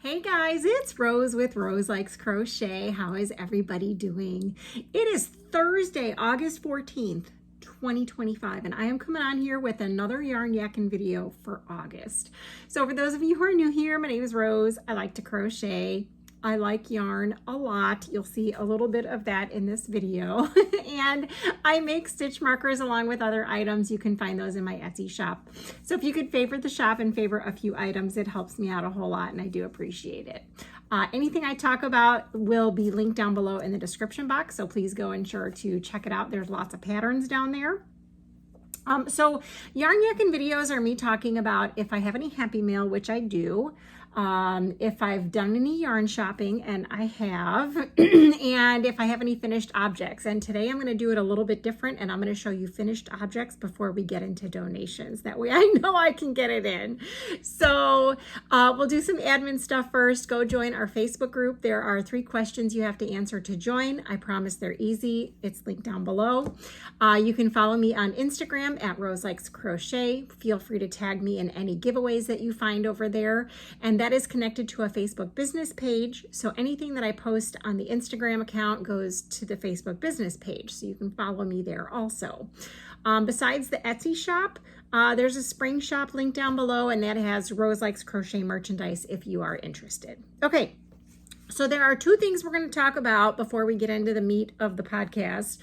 Hey guys, it's Rose with Rose Likes Crochet. How is everybody doing? It is Thursday, August 14th, 2025, and I am coming on here with another yarn yakking video for August. So for those of you who are new here, my name is Rose. I like to crochet. I like yarn a lot. You'll see a little bit of that in this video. And I make stitch markers along with other items. You can find those in my Etsy shop. So if you could favorite the shop and favorite a few items, it helps me out a whole lot and I do appreciate it. Anything I talk about will be linked down below in the description box. So please go and sure to check it out. There's lots of patterns down there. So yarn yakking videos are me talking about if I have any happy mail, which I do, if I've done any yarn shopping, and I have, and if I have any finished objects. And today I'm going to do it a little bit different, and I'm going to show you finished objects before we get into donations. That way I know I can get it in. So we'll do some admin stuff first. Go join our Facebook group. There are 3 questions you have to answer to join. I promise they're easy. It's linked down below. You can follow me on Instagram at Roselikescrochet. Feel free to tag me in any giveaways that you find over there. And that is connected to a Facebook business page. So anything that I post on the Instagram account goes to the Facebook business page. So you can follow me there also. Besides the Etsy shop, there's a spring shop link down below, and that has Rose Likes Crochet merchandise if you are interested. Okay. So there are 2 things we're going to talk about before we get into the meat of the podcast.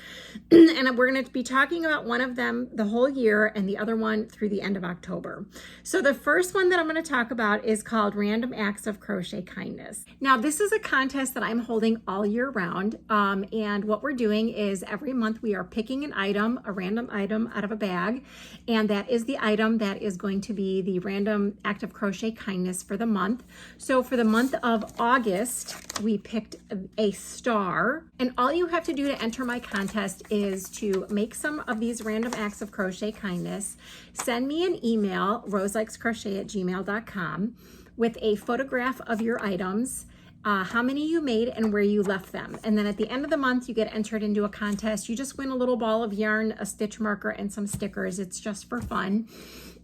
And we're going to be talking about one of them the whole year and the other one through the end of October. So the first one that I'm going to talk about is called Random Acts of Crochet Kindness. Now, this is a contest that I'm holding all year round. And what we're doing is every month we are picking an item, a random item out of a bag. And that is the item that is going to be the Random Act of Crochet Kindness for the month. So for the month of August, we picked a star, and all you have to do to enter my contest is to make some of these random acts of crochet kindness, send me an email, roselikescrochet@gmail.com, with a photograph of your items, how many you made and where you left them. And then at the end of the month, you get entered into a contest. You just win a little ball of yarn, a stitch marker, and some stickers. It's just for fun.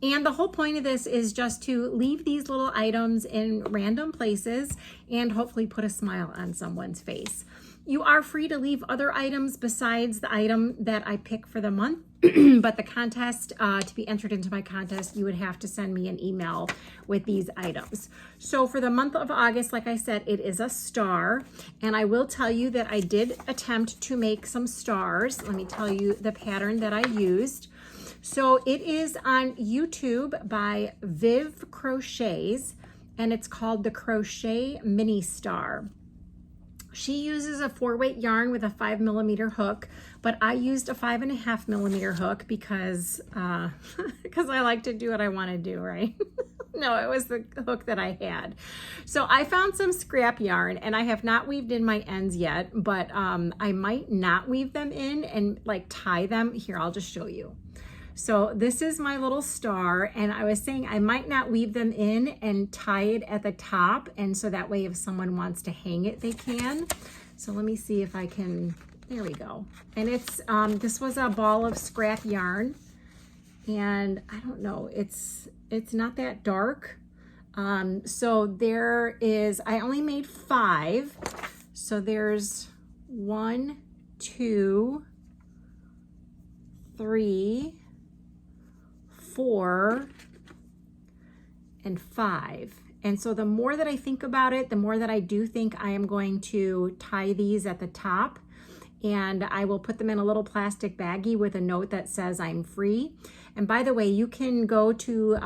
And the whole point of this is just to leave these little items in random places and hopefully put a smile on someone's face. You are free to leave other items besides the item that I pick for the month, but the contest, to be entered into my contest, you would have to send me an email with these items. So for the month of August, like I said, it is a star, and I will tell you that I did attempt to make some stars. Let me tell you the pattern that I used. So it is on YouTube by Viv Crochets, and it's called the Crochet Mini Star. She uses a 4-weight yarn with a 5mm hook, but I used a 5.5mm hook because I like to do what I want to do, right? No, it was the hook that I had. So I found some scrap yarn, and I have not weaved in my ends yet, but I might not weave them in and like tie them. Here, I'll just show you. So this is my little star, and I was saying I might not weave them in and tie it at the top, and so that way if someone wants to hang it, they can. So let me see if I can, there we go. And it's, this was a ball of scrap yarn, and I don't know, it's not that dark. So there is, I only made 5. So there's 1, 2, 3, 4, and 5. And so the more that I think about it, the more that I do think I am going to tie these at the top, and I will put them in a little plastic baggie with a note that says I'm free. And by the way, you can go to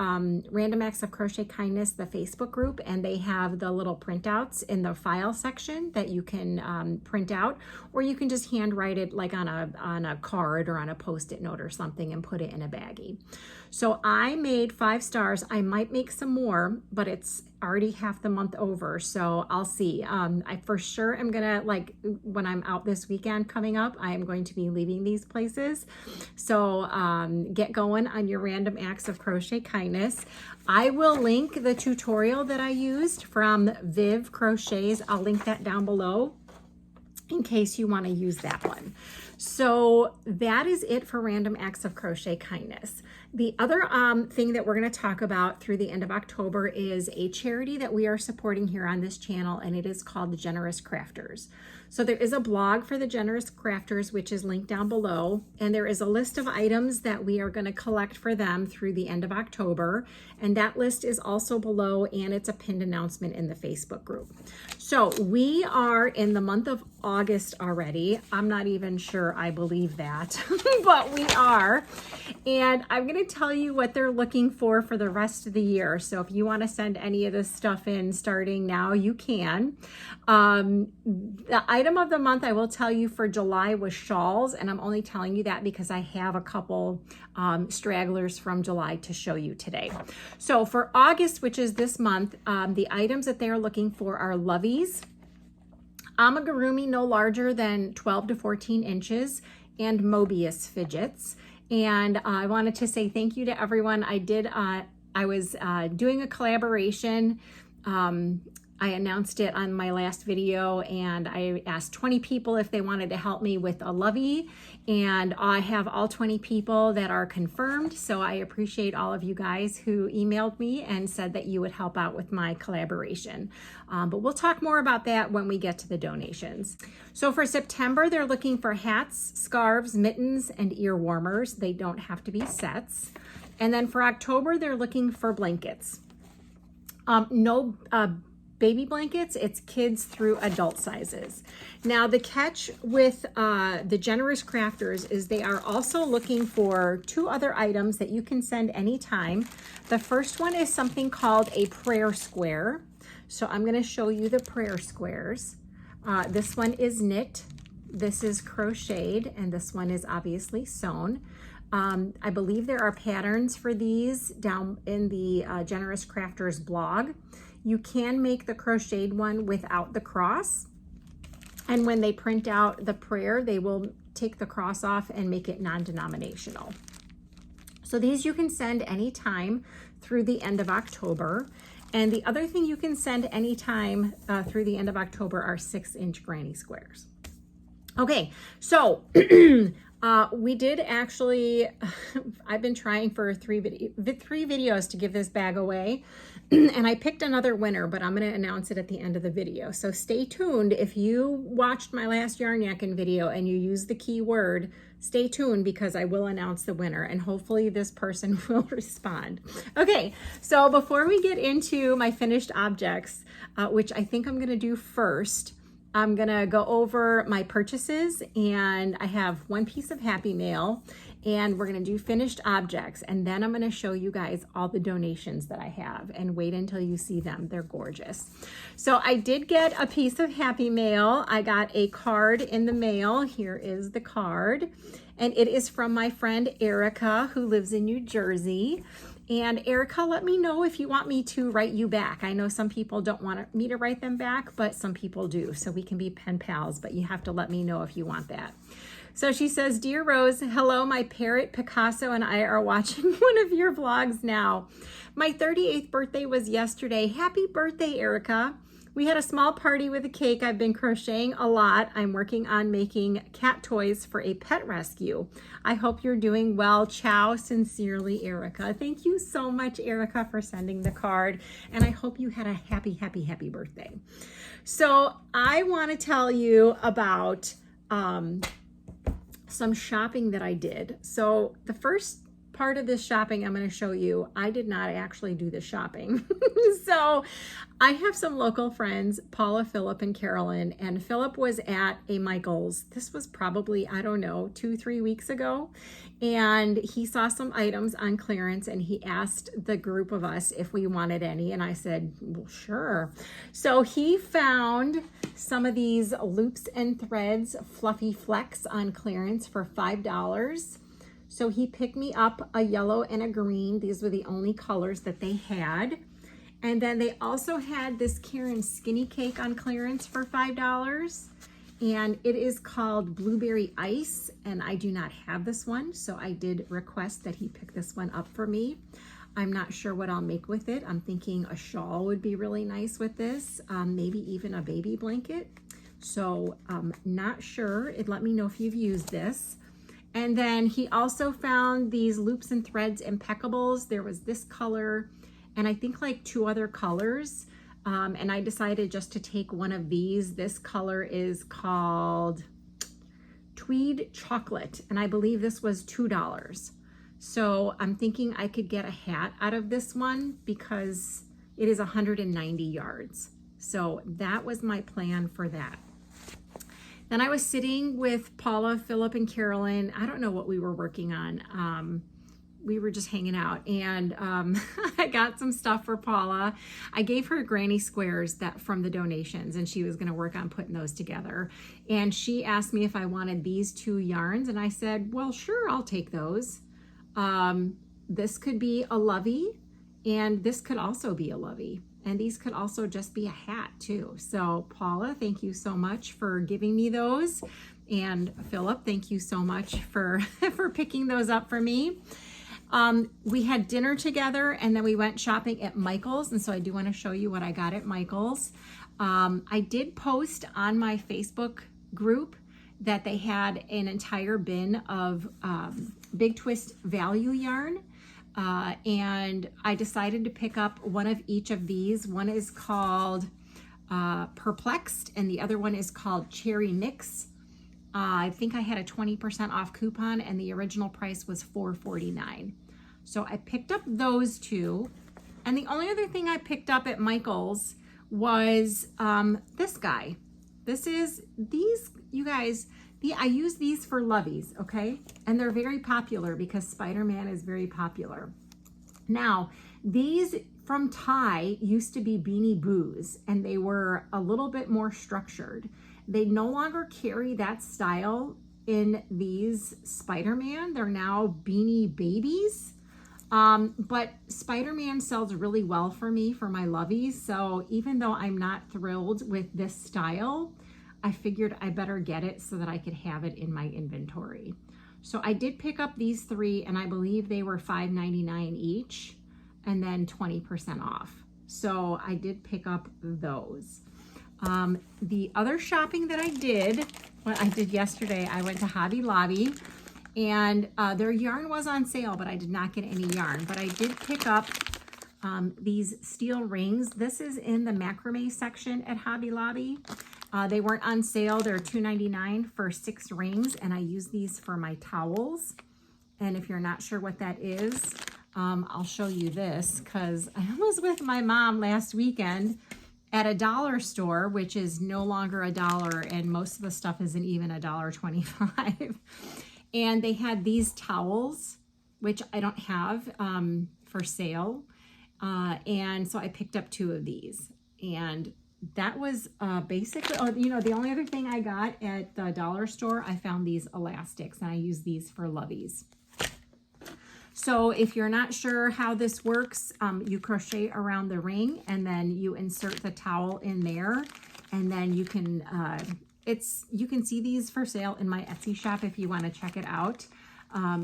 Random Acts of Crochet Kindness, the Facebook group, and they have the little printouts in the file section that you can print out, or you can just handwrite it like on a card or on a Post-it note or something and put it in a baggie. So I made 5 stars. I might make some more, but it's already half the month over, so I'll see. I for sure am gonna, like, when I'm out this weekend coming up, I am going to be leaving these places. So get going on your Random Acts of Crochet Kindness. I will link the tutorial that I used from Viv Crochets. I'll link that down below in case you want to use that one. So that is it for Random Acts of Crochet Kindness. The other thing that we're going to talk about through the end of October is a charity that we are supporting here on this channel, and it is called the Generous Crafters. So there is a blog for the Generous Crafters, which is linked down below, and there is a list of items that we are going to collect for them through the end of October, and that list is also below, and it's a pinned announcement in the Facebook group. So we are in the month of August already. I'm not even sure I believe that, but we are. And I'm going to tell you what they're looking for the rest of the year. So if you want to send any of this stuff in starting now, you can. The item of the month, I will tell you, for July was shawls, and I'm only telling you that because I have a couple stragglers from July to show you today. So for August, which is this month, the items that they are looking for are Loveys, amigurumi no larger than 12 to 14 inches, and Mobius fidgets. And I wanted to say thank you to everyone. I was doing a collaboration. I announced it on my last video, and I asked 20 people if they wanted to help me with a lovey, and I have all 20 people that are confirmed. So I appreciate all of you guys who emailed me and said that you would help out with my collaboration. But we'll talk more about that when we get to the donations. So for September, they're looking for hats, scarves, mittens, and ear warmers. They don't have to be sets. And then for October, they're looking for blankets. No baby blankets, it's kids through adult sizes. Now the catch with the Generous Crafters is they are also looking for two other items that you can send anytime. The first one is something called a prayer square. So I'm going to show you the prayer squares. This one is knit, this is crocheted, and this one is obviously sewn. I believe there are patterns for these down in the Generous Crafters blog. You can make the crocheted one without the cross. And when they print out the prayer, they will take the cross off and make it non-denominational. So these you can send anytime through the end of October. And the other thing you can send anytime through the end of October are 6-inch granny squares. Okay, so we did actually, I've been trying for three videos to give this bag away, and I picked another winner, but I'm going to announce it at the end of the video. So stay tuned. If you watched my last yarn yakking video and you used the keyword, stay tuned because I will announce the winner, and hopefully this person will respond. Okay, so before we get into my finished objects, which I think I'm going to do first, I'm gonna go over my purchases, and I have one piece of Happy Mail, and we're gonna do finished objects, and then I'm gonna show you guys all the donations that I have, and wait until you see them. They're gorgeous. So I did get a piece of Happy Mail. I got a card in the mail. Here is the card, and it is from my friend Erica, who lives in New Jersey. And Erica, let me know if you want me to write you back. I know some people don't want me to write them back, but some people do. So we can be pen pals, but you have to let me know if you want that. So she says, "Dear Rose, hello, my parrot Picasso and I are watching one of your vlogs now. My 38th birthday was yesterday. Happy birthday, Erica. We had a small party with a cake. I've been crocheting a lot. I'm working on making cat toys for a pet rescue. I hope you're doing well. Ciao, sincerely, Erica." Thank you so much, Erica, for sending the card. And I hope you had a happy, happy, happy birthday. So I want to tell you about some shopping that I did. So the first part of this shopping I'm going to show you, I did not actually do the shopping. So I have some local friends, Paula, Philip, and Carolyn, and Philip was at a Michael's. This was probably, I don't know, 2-3 weeks ago. And he saw some items on clearance, and he asked the group of us if we wanted any. And I said, well, sure. So he found some of these loops and threads, fluffy flecks on clearance for $5. So he picked me up a yellow and a green. These were the only colors that they had. And then they also had this Karen skinny cake on clearance for $5. And it is called Blueberry Ice. And I do not have this one. So I did request that he pick this one up for me. I'm not sure what I'll make with it. I'm thinking a shawl would be really nice with this. Maybe even a baby blanket. So not sure. It let me know if you've used this. And then he also found these loops and threads impeccables. There was this color and I think like 2 other colors. And I decided just to take one of these. This color is called Tweed Chocolate, and I believe this was $2. So I'm thinking I could get a hat out of this one because it is 190 yards. So that was my plan for that. Then I was sitting with Paula, Philip, and Carolyn. I don't know what we were working on. We were just hanging out, and I got some stuff for Paula. I gave her granny squares that from the donations, and she was going to work on putting those together. And she asked me if I wanted these 2 yarns, and I said, well, sure, I'll take those. This could be a lovey, and this could also be a lovey. And these could also just be a hat too. So Paula, thank you so much for giving me those. And Philip, thank you so much for, for picking those up for me. We had dinner together and then we went shopping at Michael's. And so I do want to show you what I got at Michael's. I did post on my Facebook group that they had an entire bin of Big Twist value yarn. And I decided to pick up one of each of these. One is called Perplexed and the other one is called Cherry Mix. I think I had a 20% off coupon and the original price was $4.49. So I picked up those 2. And the only other thing I picked up at Michael's was this guy. This is these, you guys, I use these for Loveys, okay? And they're very popular because Spider-Man is very popular. Now, these from Ty used to be Beanie Boos, and they were a little bit more structured. They no longer carry that style in these Spider-Man. They're now Beanie Babies. But Spider-Man sells really well for me for my Loveys. So even though I'm not thrilled with this style, I figured I better get it so that I could have it in my inventory. So I did pick up these 3 and I believe they were $5.99 each and then 20% off. So I did pick up those. The other shopping that I did, what I did yesterday, I went to Hobby Lobby and their yarn was on sale, but I did not get any yarn. But I did pick up these steel rings. This is in the macrame section at Hobby Lobby. They weren't on sale. They're $2.99 for 6 rings, and I use these for my towels. And if you're not sure what that is, I'll show you this because I was with my mom last weekend at a dollar store, which is no longer $1, and most of the stuff isn't even $1.25. And they had these towels, which I don't have for sale. And so I picked up 2 of these. And that was basically, you know, the only other thing I got at the dollar store, I found these elastics and I use these for Loveys. So if you're not sure how this works, you crochet around the ring and then you insert the towel in there, and then you can, you can see these for sale in my Etsy shop if you want to check it out.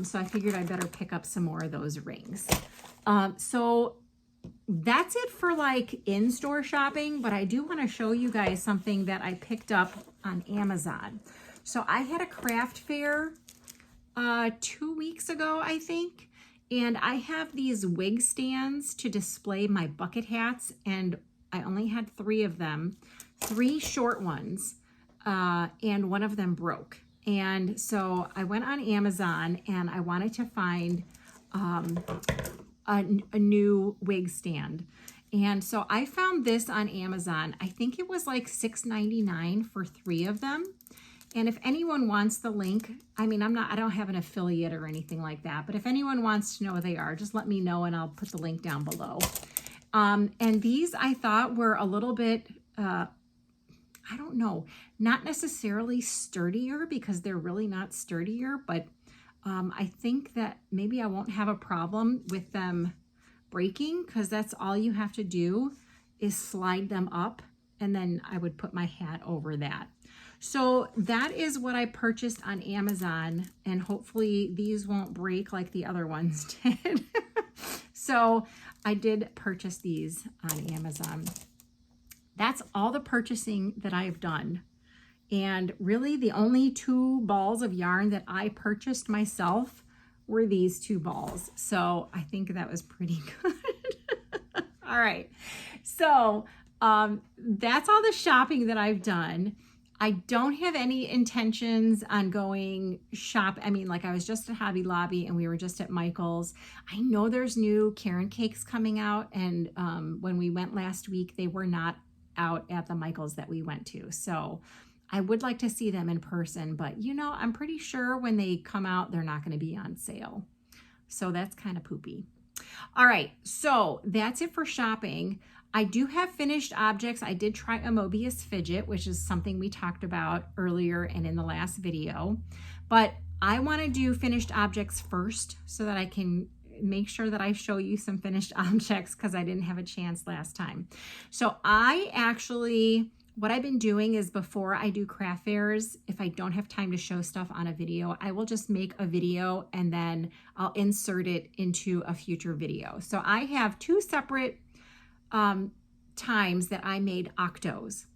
So I figured I better pick up some more of those rings. So that's it for like in-store shopping, but I do want to show you guys something that I picked up on Amazon. So I had a craft fair 2 weeks ago, I think, and I have these wig stands to display my bucket hats, and I only had 3 of them, 3 short ones, and one of them broke. And so I went on Amazon and I wanted to find a new wig stand. And so I found this on Amazon. I think it was like $6.99 for 3 of them. And if anyone wants the link, I mean, I don't have an affiliate or anything like that, but if anyone wants to know what they are, just let me know and I'll put the link down below. And these I thought were a little bit, I don't know, not necessarily sturdier because they're really not sturdier, but I think that maybe I won't have a problem with them breaking because that's all you have to do is slide them up, and then I would put my hat over that. So that is what I purchased on Amazon, and hopefully these won't break like the other ones did. So I did purchase these on Amazon. That's all the purchasing that I've done. And really the only 2 balls of yarn that I purchased myself were these 2 balls. So I think that was pretty good. All right. So that's all the shopping that I've done. I don't have any intentions on going shop. I mean, like I was just at Hobby Lobby and we were just at Michael's. I know there's new Karen cakes coming out. And when we went last week, they were not out at the Michael's that we went to. So I would like to see them in person, but you know, I'm pretty sure when they come out, they're not going to be on sale. So that's kind of poopy. All right, so that's it for shopping. I do have finished objects. I did try a Mobius fidget, which is something we talked about earlier and in the last video, but I want to do finished objects first so that I can make sure that I show you some finished objects because I didn't have a chance last time. So what I've been doing is before I do craft fairs, if I don't have time to show stuff on a video, I will just make a video and then I'll insert it into a future video. So I have 2 separate times that I made Octos.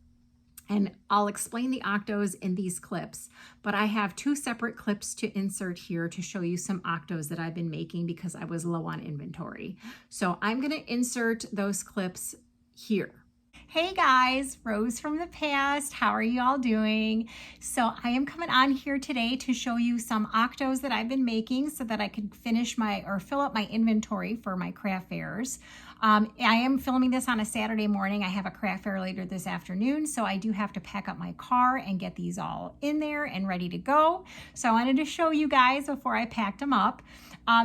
And I'll explain the Octos in these clips, but I have 2 separate clips to insert here to show you some Octos that I've been making because I was low on inventory. So I'm going to insert those clips here. Hey guys, Rose from the past. How are you all doing? So I am coming on here today to show you some Octos that I've been making so that I could fill up my inventory for my craft fairs. I am filming this on a Saturday morning. I have a craft fair later this afternoon, so I do have to pack up my car and get these all in there and ready to go. So I wanted to show you guys before I packed them up.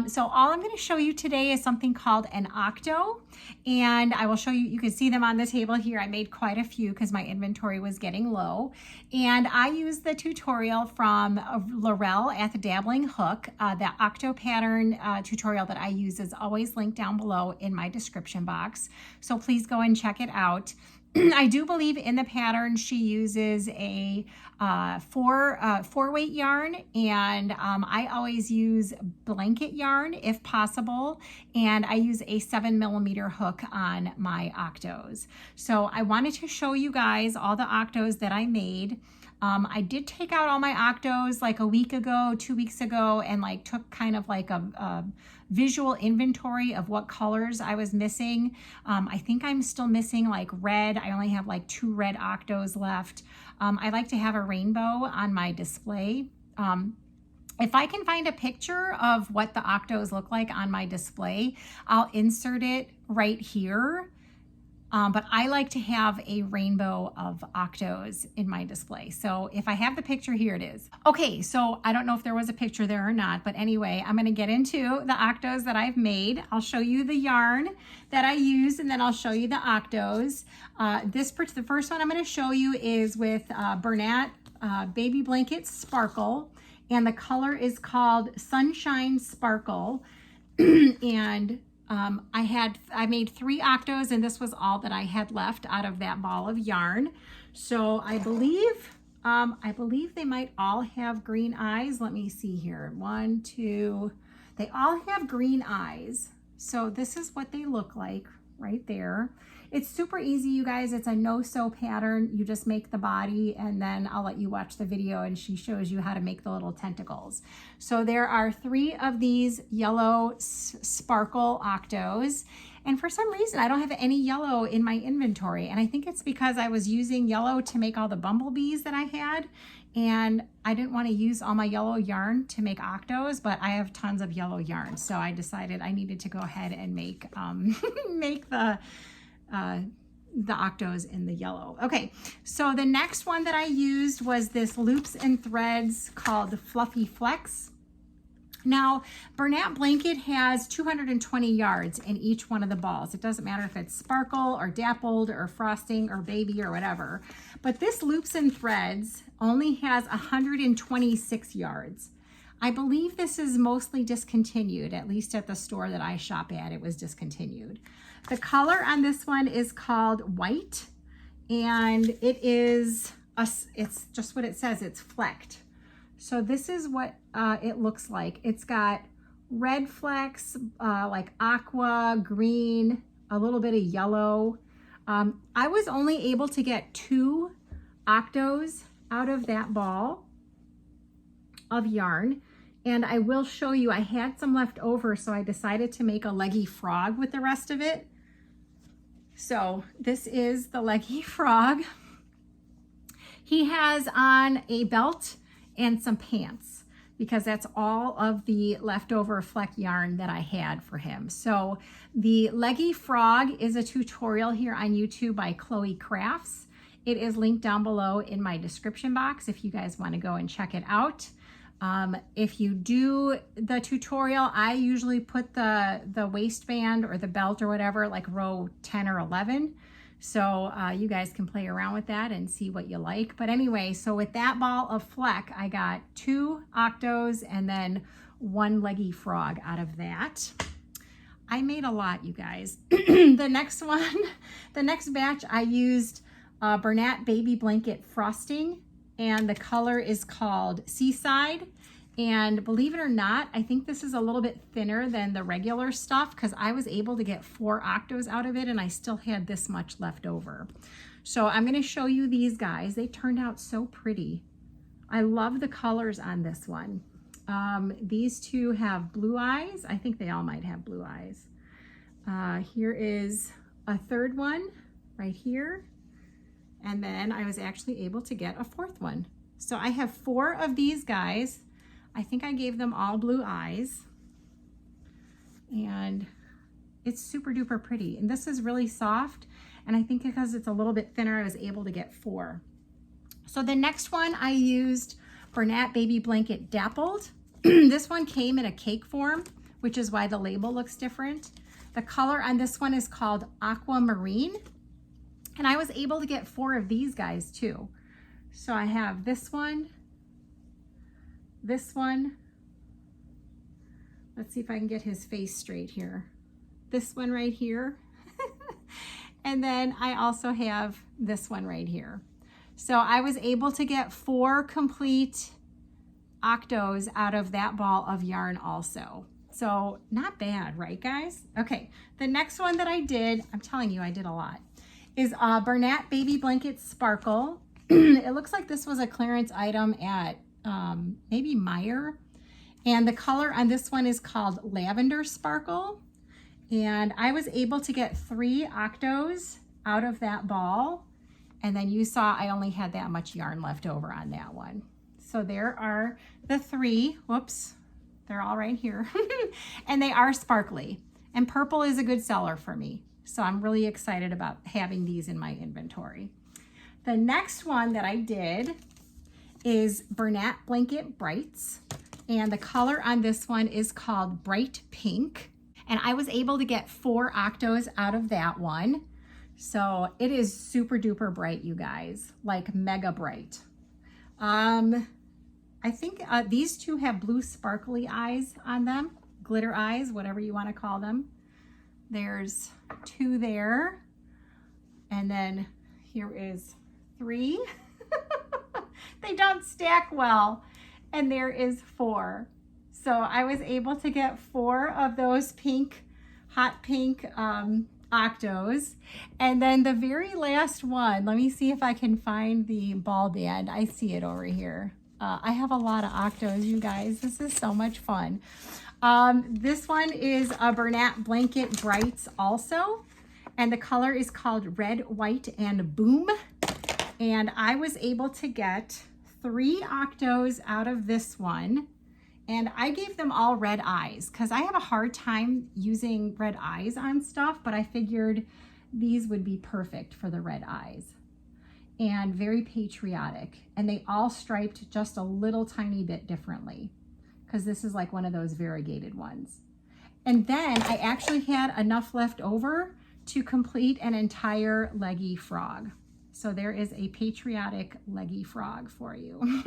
So all I'm going to show you today is something called an Octo, and I will show you, you can see them on the table here. I made quite a few because my inventory was getting low, and I used the tutorial from Laurel at the Dabbling Hook. The Octo pattern tutorial that I use is always linked down below in my description box, so please go and check it out. I do believe in the pattern she uses a 4-weight yarn, and I always use blanket yarn if possible, and I use a 7mm hook on my Octos. So I wanted to show you guys all the Octos that I made. I did take out all my Octos like a week ago, 2 weeks ago, and like took kind of like a visual inventory of what colors I was missing. I think I'm still missing like red. I only have like 2 red Octos left. I like to have a rainbow on my display. If I can find a picture of what the Octos look like on my display, I'll insert it right here. But I like to have a rainbow of Octos in my display. So if I have the picture, here it is. Okay, so I don't know if there was a picture there or not, but anyway, I'm gonna get into the Octos that I've made. I'll show you the yarn that I use, and then I'll show you the Octos. The first one I'm gonna show you is with Bernat Baby Blanket Sparkle, and the color is called Sunshine Sparkle. And I made 3 Octos, and this was all that I had left out of that ball of yarn. So I believe they might all have green eyes. Let me see here. 1, 2, they all have green eyes. So this is what they look like right there. It's super easy, you guys. It's a no-sew pattern. You just make the body, and then I'll let you watch the video and she shows you how to make the little tentacles. So there are 3 of these yellow sparkle Octos, and for some reason I don't have any yellow in my inventory, and I think it's because I was using yellow to make all the bumblebees that I had, and I didn't want to use all my yellow yarn to make Octos, but I have tons of yellow yarn, so I decided I needed to go ahead and make make the Octos in the yellow. Okay, so the next one that I used was this Loops and Threads called Fluffy Flex. Now, Bernat Blanket has 220 yards in each one of the balls. It doesn't matter if it's sparkle or dappled or frosting or baby or whatever, but this Loops and Threads only has 126 yards. I believe this is mostly discontinued, at least at the store that I shop at, it was discontinued. The color on this one is called White, and it's just what it says, it's flecked. So this is what it looks like. It's got red flecks, like aqua, green, a little bit of yellow. I was only able to get 2 Octos out of that ball of yarn. And I will show you, I had some left over, so I decided to make a leggy frog with the rest of it. So this is the leggy frog. He has on a belt and some pants because that's all of the leftover fleck yarn that I had for him. So the leggy frog is a tutorial here on YouTube by Chloe Crafts. It is linked down below in my description box if you guys want to go and check it out. If you do the tutorial, I usually put the waistband or the belt or whatever like row 10 or 11. So you guys can play around with that and see what you like. But anyway, so with that ball of fleck, I got 2 Octos and then 1 leggy frog out of that. I made a lot, you guys. The next batch, I used Bernat Baby Blanket Frosting, and the color is called Seaside. And believe it or not, I think this is a little bit thinner than the regular stuff because I was able to get 4 Octos out of it and I still had this much left over. So I'm going to show you these guys. They turned out so pretty. I love the colors on this one. These 2 have blue eyes. I think they all might have blue eyes. Here is a 3rd one right here. And then I was actually able to get a 4th one. So I have 4 of these guys. I think I gave them all blue eyes. And it's super duper pretty. And this is really soft. And I think because it's a little bit thinner, I was able to get 4. So the next one I used Bernat Baby Blanket Dappled. This one came in a cake form, which is why the label looks different. The color on this one is called Aquamarine. And I was able to get 4 of these guys too. So I have this one. Let's see if I can get his face straight here. This one right here. And then I also have this one right here. So I was able to get 4 complete Octos out of that ball of yarn also. So not bad, right guys? Okay, the next one that I did, I'm telling you I did a lot, is Bernat Baby Blanket Sparkle. It looks like this was a clearance item at maybe Meijer. And the color on this one is called Lavender Sparkle. And I was able to get 3 Octos out of that ball. And then you saw I only had that much yarn left over on that one. So there are the 3. Whoops, they're all right here. And they are sparkly. And purple is a good seller for me. So I'm really excited about having these in my inventory. The next one that I did is Bernat Blanket Brights. And the color on this one is called Bright Pink. And I was able to get 4 Octos out of that one. So it is super duper bright, you guys, like mega bright. I think these 2 have blue sparkly eyes on them, glitter eyes, whatever you want to call them. There's 2 there. And then here is 3. They don't stack well. And there is 4. So I was able to get 4 of those pink, hot pink Octos. And then the very last one, let me see if I can find the ball band. I see it over here. I have a lot of Octos, you guys. This is so much fun. This one is a Bernat Blanket Brights also. And the color is called Red, White, and Boom. And I was able to get 3 Octos out of this one. And I gave them all red eyes because I have a hard time using red eyes on stuff, but I figured these would be perfect for the red eyes. And very patriotic. And they all striped just a little tiny bit differently because this is like one of those variegated ones. And then I actually had enough left over to complete an entire leggy frog. So there is a patriotic leggy frog for you.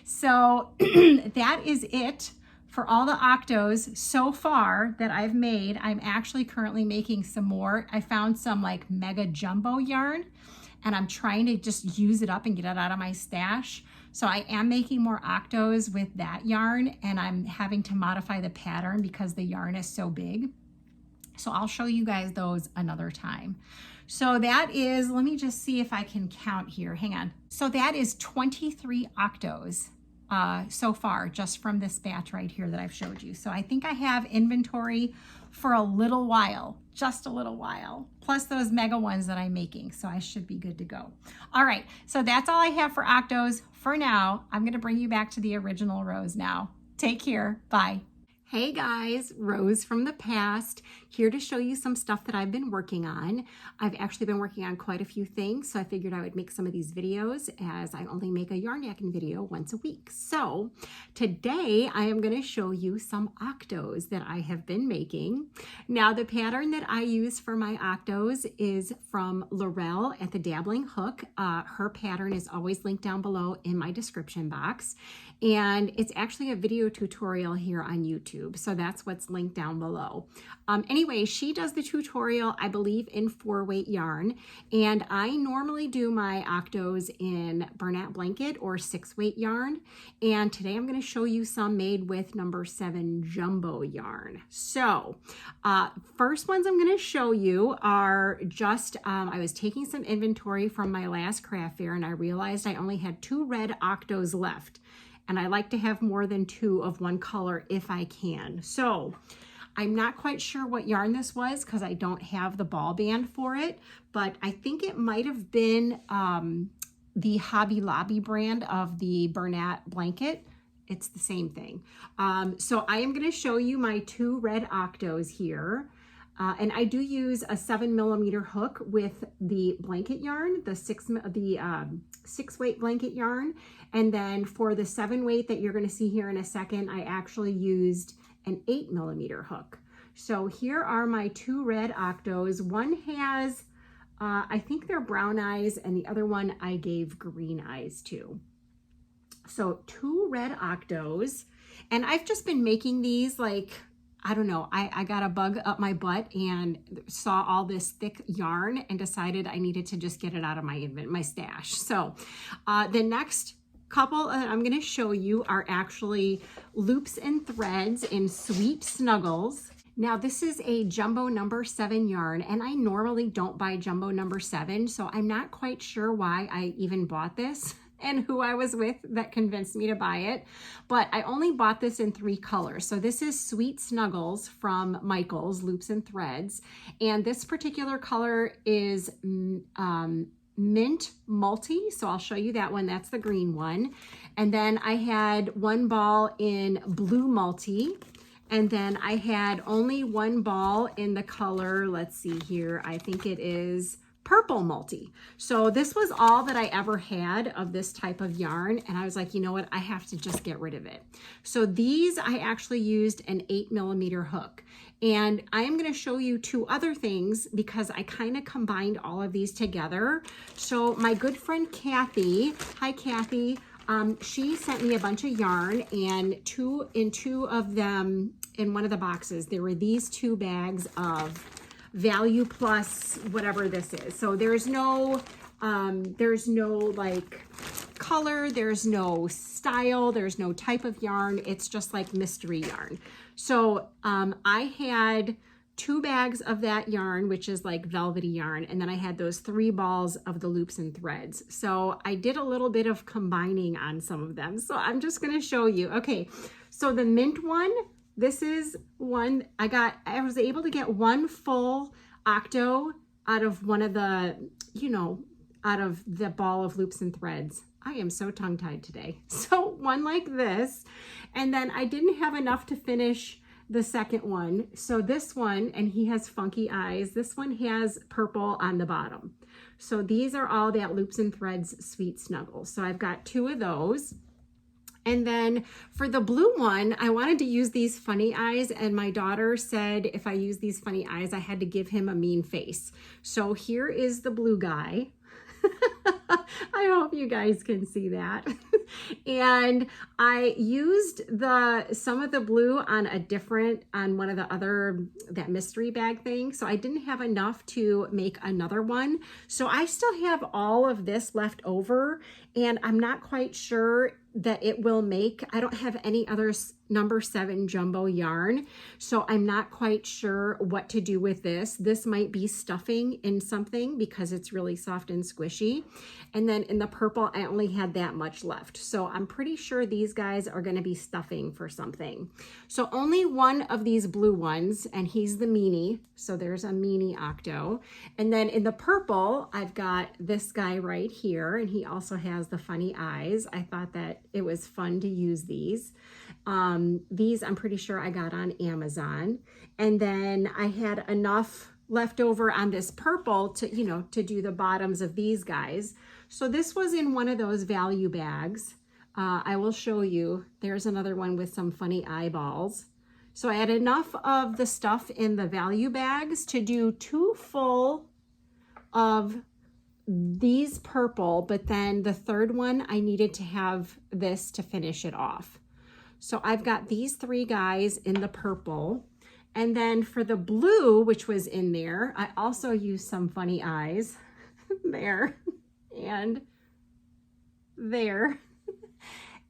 So that is it for all the Octos so far that I've made. I'm actually currently making some more. I found some like mega jumbo yarn and I'm trying to just use it up and get it out of my stash. So I am making more Octos with that yarn and I'm having to modify the pattern because the yarn is so big. So I'll show you guys those another time. So that is, let me just see if I can count here. Hang on. So that is 23 Octos so far, just from this batch right here that I've showed you. So I think I have inventory for a little while, just a little while, plus those mega ones that I'm making. So I should be good to go. All right, so that's all I have for Octos for now. I'm gonna bring you back to the original Rose now. Take care, bye. Hey guys, Rose from the past, here to show you some stuff that I've been working on. I've actually been working on quite a few things, so I figured I would make some of these videos as I only make a yarn yakking video once a week. So today I am going to show you some Octos that I have been making. Now the pattern that I use for my Octos is from Laurel at the Dabbling Hook. Her pattern is always linked down below in my description box. And it's actually a video tutorial here on YouTube. So that's what's linked down below. Anyway, she does the tutorial, I believe, in 4-weight yarn. And I normally do my Octos in Bernat Blanket or 6-weight yarn. And today I'm going to show you some made with number 7 jumbo yarn. So first ones I'm going to show you are just, I was taking some inventory from my last craft fair and I realized I only had 2 red Octos left. And I like to have more than 2 of one color if I can. So I'm not quite sure what yarn this was because I don't have the ball band for it, but I think it might have been the Hobby Lobby brand of the Bernat blanket. It's the same thing. So I am going to show you my 2 red Octos here. And I do use a 7mm hook with the blanket yarn, the 6-weight blanket yarn. And then for the 7-weight that you're going to see here in a second, I actually used an 8mm hook. So here are my 2 red Octos. One has, I think they're brown eyes, and the other one I gave green eyes to. So 2 red Octos. And I've just been making these like, I don't know, I got a bug up my butt and saw all this thick yarn and decided I needed to just get it out of my stash. So the next couple that I'm going to show you are actually loops and threads in Sweet Snuggles. Now this is a jumbo number 7 yarn, and I normally don't buy jumbo number 7, so I'm not quite sure why I even bought this and who I was with that convinced me to buy it. But I only bought this in 3 colors. So this is Sweet Snuggles from Michaels, Loops and Threads. And this particular color is Mint Multi. So I'll show you that one. That's the green one. And then I had 1 ball in Blue Multi. And then I had only 1 ball in the color, let's see here, I think it is Purple Multi. So this was all that I ever had of this type of yarn, and I was like, you know what, I have to just get rid of it. So these I actually used an 8mm hook, and I am going to show you 2 other things because I kind of combined all of these together. So my good friend Kathy, hi Kathy, she sent me a bunch of yarn, and in two of them, in one of the boxes, there were these 2 bags of Value Plus whatever this is. So there's no like color, there's no style, there's no type of yarn. It's just like mystery yarn. So I had 2 bags of that yarn, which is like velvety yarn, and then I had those 3 balls of the loops and threads. So I did a little bit of combining on some of them. So I'm just going to show you. Okay, so the mint one, this is one I was able to get 1 full Octo out of one of the, out of the ball of loops and threads. I am so tongue-tied today. So one like this, and then I didn't have enough to finish the second one. So this one, and he has funky eyes, this one has purple on the bottom. So these are all that Loops and Threads Sweet Snuggles. So I've got 2 of those. And then for the blue one, I wanted to use these funny eyes, and my daughter said if I use these funny eyes, I had to give him a mean face. So here is the blue guy. I hope you guys can see that. And I used some of the blue on one of the other, that mystery bag thing. So I didn't have enough to make another one. So I still have all of this left over, and I'm not quite sure that it will make. I don't have any other number 7 jumbo yarn, so I'm not quite sure what to do with this. This might be stuffing in something because it's really soft and squishy. And then in the purple, I only had that much left. So I'm pretty sure these guys are going to be stuffing for something. So only one of these blue ones, and he's the meanie. So there's a meanie Octo. And then in the purple, I've got this guy right here, and he also has the funny eyes. I thought that it was fun to use these. These I'm pretty sure I got on Amazon. And then I had enough left over on this purple to, you know, to do the bottoms of these guys. So this was in one of those value bags. I will show you. There's another one with some funny eyeballs. So I had enough of the stuff in the value bags to do 2 full of these purple, but then the third one I needed to have this to finish it off. So I've got these 3 guys in the purple. And then for the blue, which was in there, I also used some funny eyes there and there.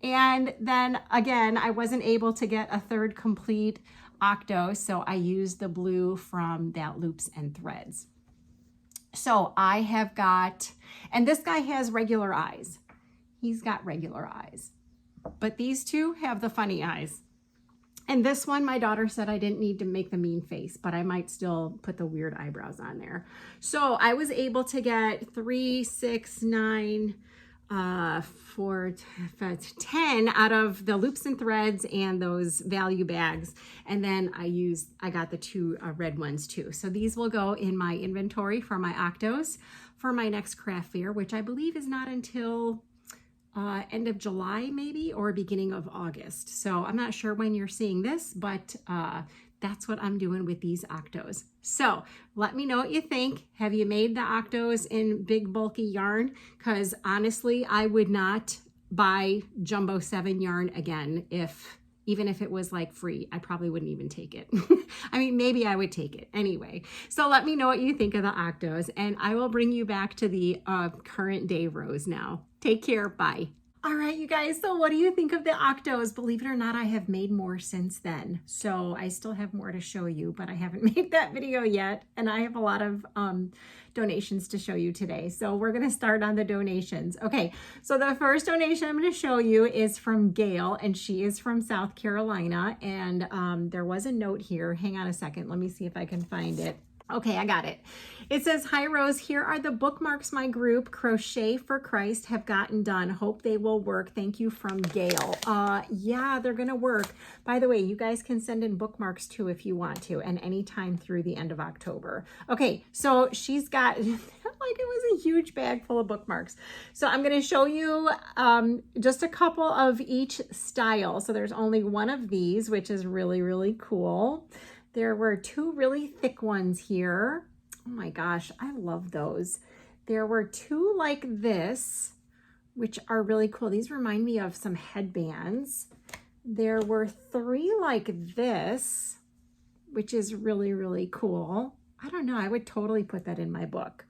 And then again, I wasn't able to get a third complete Octo, so I used the blue from that Loops and Threads. So I have got, and this guy has regular eyes. He's got regular eyes. But these 2 have the funny eyes. And this one, my daughter said I didn't need to make the mean face, but I might still put the weird eyebrows on there. So I was able to get 3, 6, 9, 4, 10 out of the Loops and Threads and those value bags. And then I got the 2 red ones too. So these will go in my inventory for my Octos for my next craft fair, which I believe is not until end of July maybe, or beginning of August. So I'm not sure when you're seeing this, but that's what I'm doing with these Octos. So let me know what you think. Have you made the Octos in big bulky yarn? Because honestly, I would not buy jumbo 7 yarn again even if it was like free. I probably wouldn't even take it. I mean, maybe I would take it anyway. So let me know what you think of the Octos, and I will bring you back to the current day rows now. Take care. Bye. All right, you guys, so what do you think of the Octos? Believe it or not, I have made more since then. So I still have more to show you, but I haven't made that video yet. And I have a lot of donations to show you today. So we're gonna start on the donations. Okay, so the first donation I'm gonna show you is from Gail, and she is from South Carolina. And there was a note here. Hang on a second, let me see if I can find it. Okay, I got it. It says, "Hi Rose, here are the bookmarks my group, Crochet for Christ, have gotten done. Hope they will work. Thank you, from Gail." Yeah, they're gonna work. By the way, you guys can send in bookmarks too if you want to, and anytime through the end of October. Okay, so she's got, like it was a huge bag full of bookmarks. So I'm gonna show you just a couple of each style. So there's only one of these, which is really, really cool. There were 2 really thick ones here. Oh my gosh, I love those. There were 2 like this, which are really cool. These remind me of some headbands. There were 3 like this, which is really, really cool. I don't know, I would totally put that in my book.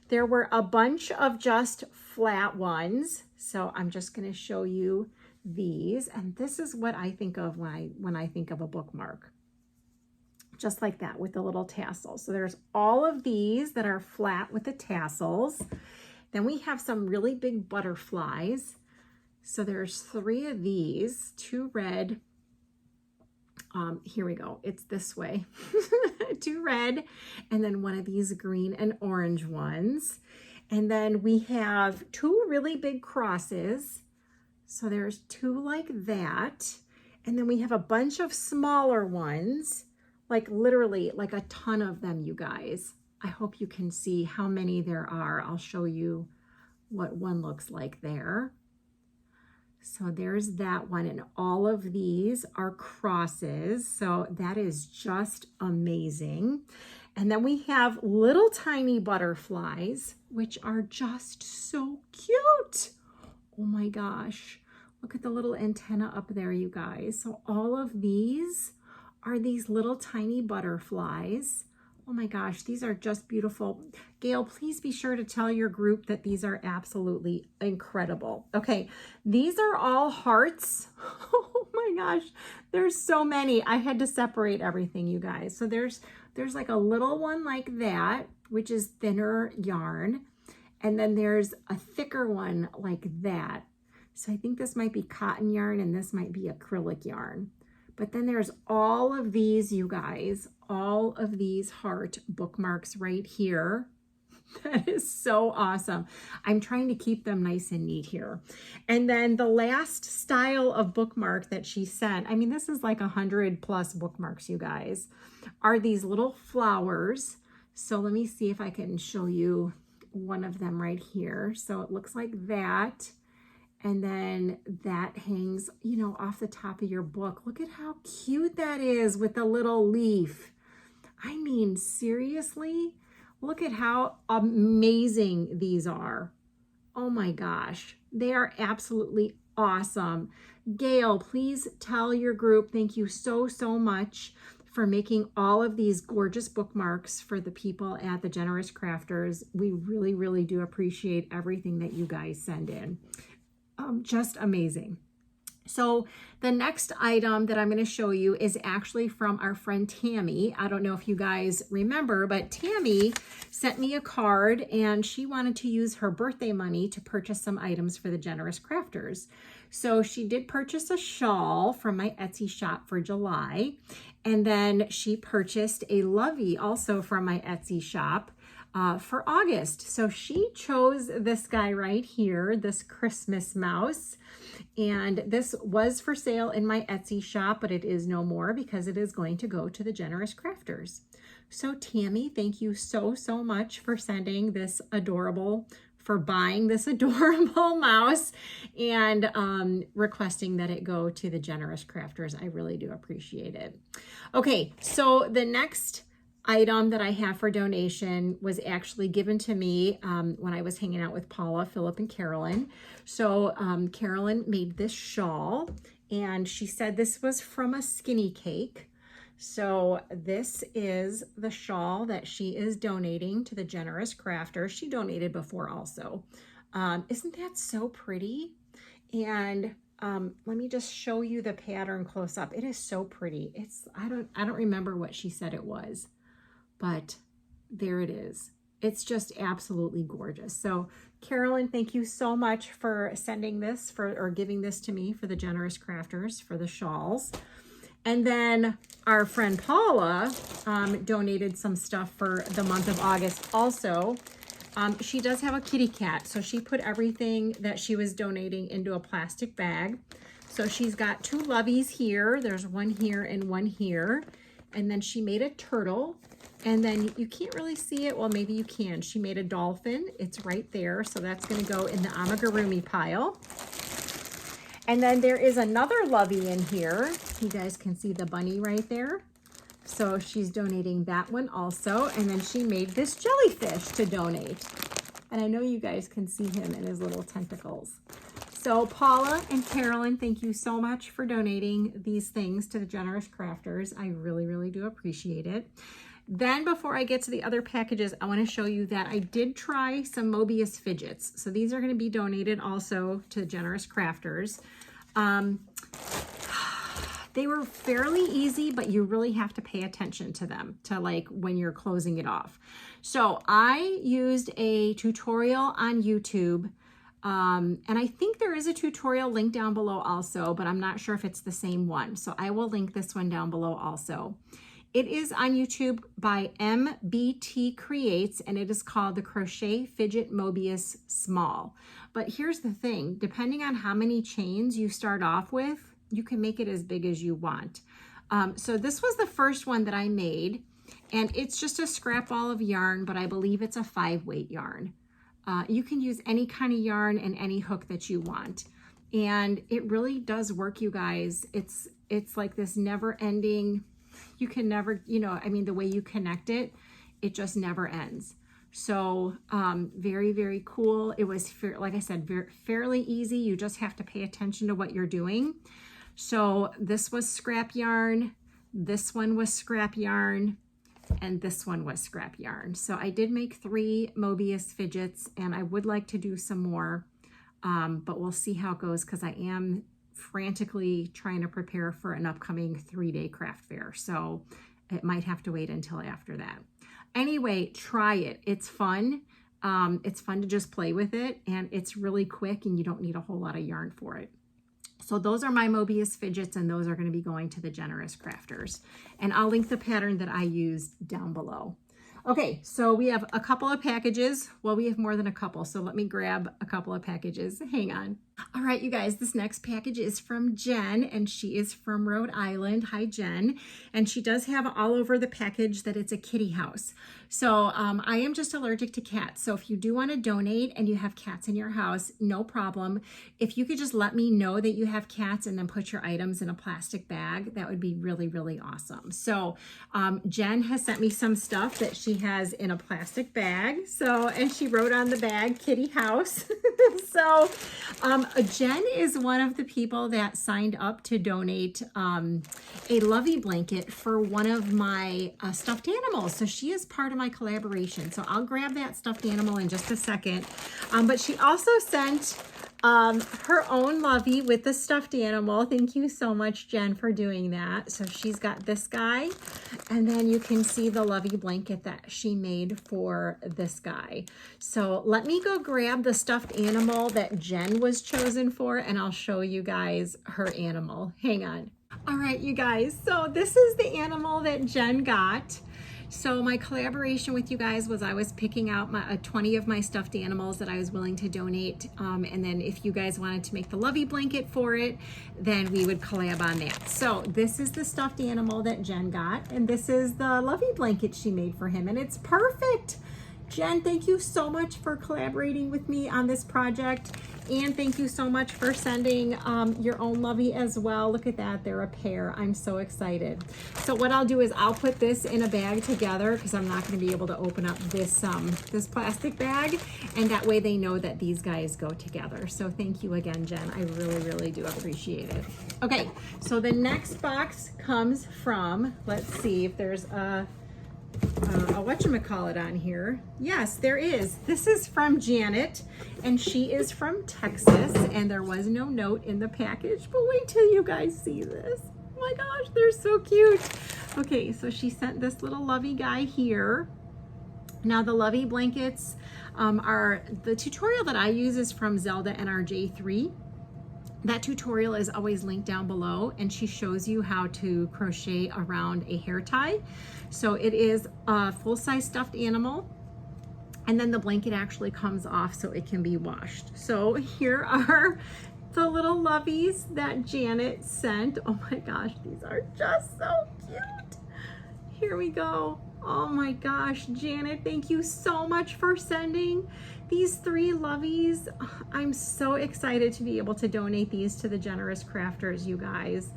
There were a bunch of just flat ones. So I'm just gonna show you these. And this is what I think of when I think of a bookmark. Just like that with the little tassels. So there's all of these that are flat with the tassels. Then we have some really big butterflies. So there's 3 of these, 2 red. Here we go. It's this way. 2 red, and then one of these green and orange ones. And then we have 2 really big crosses. So there's 2 like that. And then we have a bunch of smaller ones. Like literally like a ton of them, you guys. I hope you can see how many there are. I'll show you what one looks like there. So there's that one, and all of these are crosses. So that is just amazing. And then we have little tiny butterflies, which are just so cute. Oh my gosh. Look at the little antenna up there, you guys. So all of these are these little tiny butterflies. Oh my gosh, these are just beautiful. Gail, please be sure to tell your group that these are absolutely incredible. Okay, these are all hearts. Oh my gosh, there's so many. I had to separate everything, you guys. So there's like a little one like that, which is thinner yarn. And then there's a thicker one like that. So I think this might be cotton yarn and this might be acrylic yarn. But then there's all of these, you guys, all of these heart bookmarks right here. That is so awesome. I'm trying to keep them nice and neat here. And then the last style of bookmark that she sent, I mean, this is like 100+ bookmarks, you guys, are these little flowers. So let me see if I can show you one of them right here. So it looks like that. And then that hangs, you know, off the top of your book. Look at how cute that is with the little leaf. I mean, seriously, look at how amazing these are. Oh my gosh, they are absolutely awesome. Gail, please tell your group, thank you so, so much for making all of these gorgeous bookmarks for the people at the Generous Crafters. We really, really do appreciate everything that you guys send in. Just amazing. So the next item that I'm going to show you is actually from our friend Tammy. I don't know if you guys remember, but Tammy sent me a card and she wanted to use her birthday money to purchase some items for the Generous Crafters. So she did purchase a shawl from my Etsy shop for July. And then she purchased a Lovey also from my Etsy shop for August. So she chose this guy right here, this Christmas mouse. And this was for sale in my Etsy shop, but it is no more because it is going to go to the Generous Crafters. So Tammy, thank you so, so much for sending this adorable, for buying this adorable mouse and requesting that it go to the Generous Crafters. I really do appreciate it. Okay, so the next item that I have for donation was actually given to me when I was hanging out with Paula, Philip, and Carolyn. So Carolyn made this shawl and she said this was from a skinny cake. So this is the shawl that she is donating to the Generous Crafter. She donated before also. Isn't that so pretty? And let me just show you the pattern close up. It is so pretty. It's I don't remember what she said it was, but there it is. It's just absolutely gorgeous. So Carolyn, thank you so much for sending this or giving this to me for the Generous Crafters for the shawls. And then our friend Paula donated some stuff for the month of August also. She does have a kitty cat, so she put everything that she was donating into a plastic bag. So she's got 2 Loveys here. There's one here and one here. And then she made a turtle. And then you can't really see it. Well, maybe you can. She made a dolphin. It's right there. So that's going to go in the amigurumi pile. And then there is another Lovey in here. You guys can see the bunny right there. So she's donating that one also. And then she made this jellyfish to donate. And I know you guys can see him in his little tentacles. So Paula and Carolyn, thank you so much for donating these things to the Generous Crafters. I really, really do appreciate it. Then before I get to the other packages, I want to show you that I did try some Mobius fidgets. So these are going to be donated also to the Generous Crafters. They were fairly easy, but you really have to pay attention to them to like when you're closing it off. So I used a tutorial on YouTube. And I think there is a tutorial link down below also, but I'm not sure if it's the same one. So I will link this one down below also. It is on YouTube by MBT Creates, and it is called the Crochet Fidget Mobius Small. But here's the thing, depending on how many chains you start off with, you can make it as big as you want. So this was the first one that I made, and it's just a scrap ball of yarn, but I believe it's a 5-weight yarn. You can use any kind of yarn and any hook that you want. And it really does work, you guys. It's like this never ending, you can never, you know, I mean, the way you connect it, it just never ends. So very, very cool. It was, like I said, fairly easy. You just have to pay attention to what you're doing. So this was scrap yarn. This one was scrap yarn. and this one was scrap yarn. So I did make 3 Mobius fidgets, and I would like to do some more, but we'll see how it goes because I am frantically trying to prepare for an upcoming 3-day craft fair. So it might have to wait until after that. Anyway, try it. It's fun. It's fun to just play with it, and it's really quick and you don't need a whole lot of yarn for it. So those are my Mobius fidgets, and those are going to be going to the Generous Crafters. And I'll link the pattern that I used down below. Okay, so we have a couple of packages. Well, we have more than a couple, so let me grab a couple of packages. Hang on. All right, you guys, this next package is from Jen, and she is from Rhode Island. Hi, Jen. And she does have all over the package that it's a kitty house. So I am just allergic to cats. So if you do want to donate and you have cats in your house, no problem. If you could just let me know that you have cats and then put your items in a plastic bag, that would be really, really awesome. So Jen has sent me some stuff that she has in a plastic bag. So, and she wrote on the bag, kitty house. So Jen is one of the people that signed up to donate a Lovey blanket for one of my stuffed animals. So she is part of my collaboration. So I'll grab that stuffed animal in just a second. But she also sent her own Lovey with the stuffed animal. Thank you so much, Jen, for doing that. So she's got this guy, and then you can see the Lovey blanket that she made for this guy. So let me go grab the stuffed animal that Jen was chosen for, and I'll show you guys her animal. Hang on. All right, you guys, so this is the animal that Jen got. So my collaboration with you guys was I was picking out my 20 of my stuffed animals that I was willing to donate. And then if you guys wanted to make the Lovey blanket for it, then we would collab on that. So this is the stuffed animal that Jen got, and this is the Lovey blanket she made for him, and it's perfect. Jen, thank you so much for collaborating with me on this project. And thank you so much for sending your own Lovey as well. Look at that, they're a pair. I'm so excited. So what I'll do is I'll put this in a bag together because I'm not gonna be able to open up this, this plastic bag. And that way they know that these guys go together. So thank you again, Jen. I really, really do appreciate it. Okay, so the next box comes from, let's see if there's a whatchamacallit on here. Yes, there is. This is from Janet, and she is from Texas, and there was no note in the package, but wait till you guys see this. Oh my gosh, they're so cute. Okay, so she sent this little Lovey guy here. Now the Lovey blankets are, the tutorial that I use is from Zelda NRJ3. That tutorial is always linked down below, and she shows you how to crochet around a hair tie. So it is a full-size stuffed animal, and then the blanket actually comes off so it can be washed. So here are the little Loveys that Janet sent. Oh my gosh, these are just so cute. Here we go. Oh my gosh, Janet, thank you so much for sending these 3 Loveys. I'm so excited to be able to donate these to the Generous Crafters, you guys.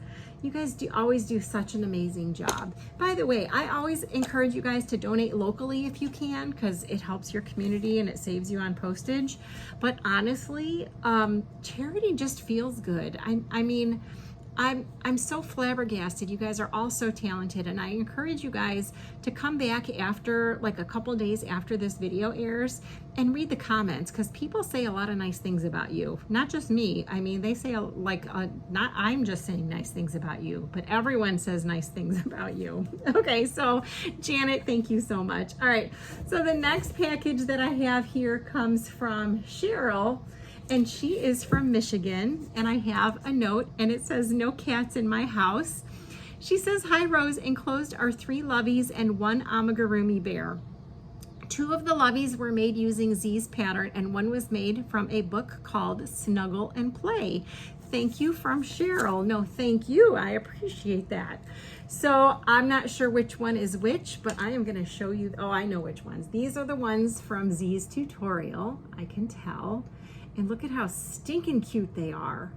You guys always do such an amazing job. By the way, I always encourage you guys to donate locally if you can, because it helps your community and it saves you on postage. But honestly, charity just feels good. I mean, I'm so flabbergasted. You guys are all so talented, and I encourage you guys to come back after, like a couple days after this video airs, and read the comments, because people say a lot of nice things about you. Not just me. I mean, they say not I'm just saying nice things about you, but everyone says nice things about you. Okay, so Janet, thank you so much. All right, so the next package that I have here comes from Cheryl. And she is from Michigan, and I have a note, and it says, "No cats in my house." She says, "Hi Rose, enclosed are 3 Loveys and 1 amigurumi bear. 2 of the Loveys were made using Z's pattern, and 1 was made from a book called Snuggle and Play. Thank you, from Cheryl." No, thank you. I appreciate that. So I'm not sure which one is which, but I am going to show you. Oh, I know which ones. These are the ones from Z's tutorial. I can tell. And look at how stinking cute they are.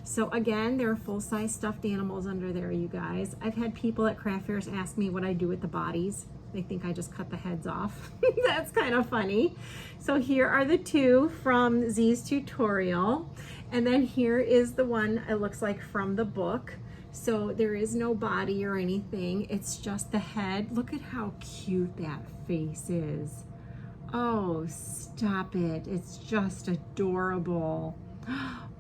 So again, they're full-size stuffed animals under there, you guys. I've had people at craft fairs ask me what I do with the bodies. They think I just cut the heads off. That's kind of funny. So here are the 2 from Z's tutorial. And then here is the one, it looks like, from the book. So there is no body or anything. It's just the head. Look at how cute that face is. Oh, stop it. It's just adorable.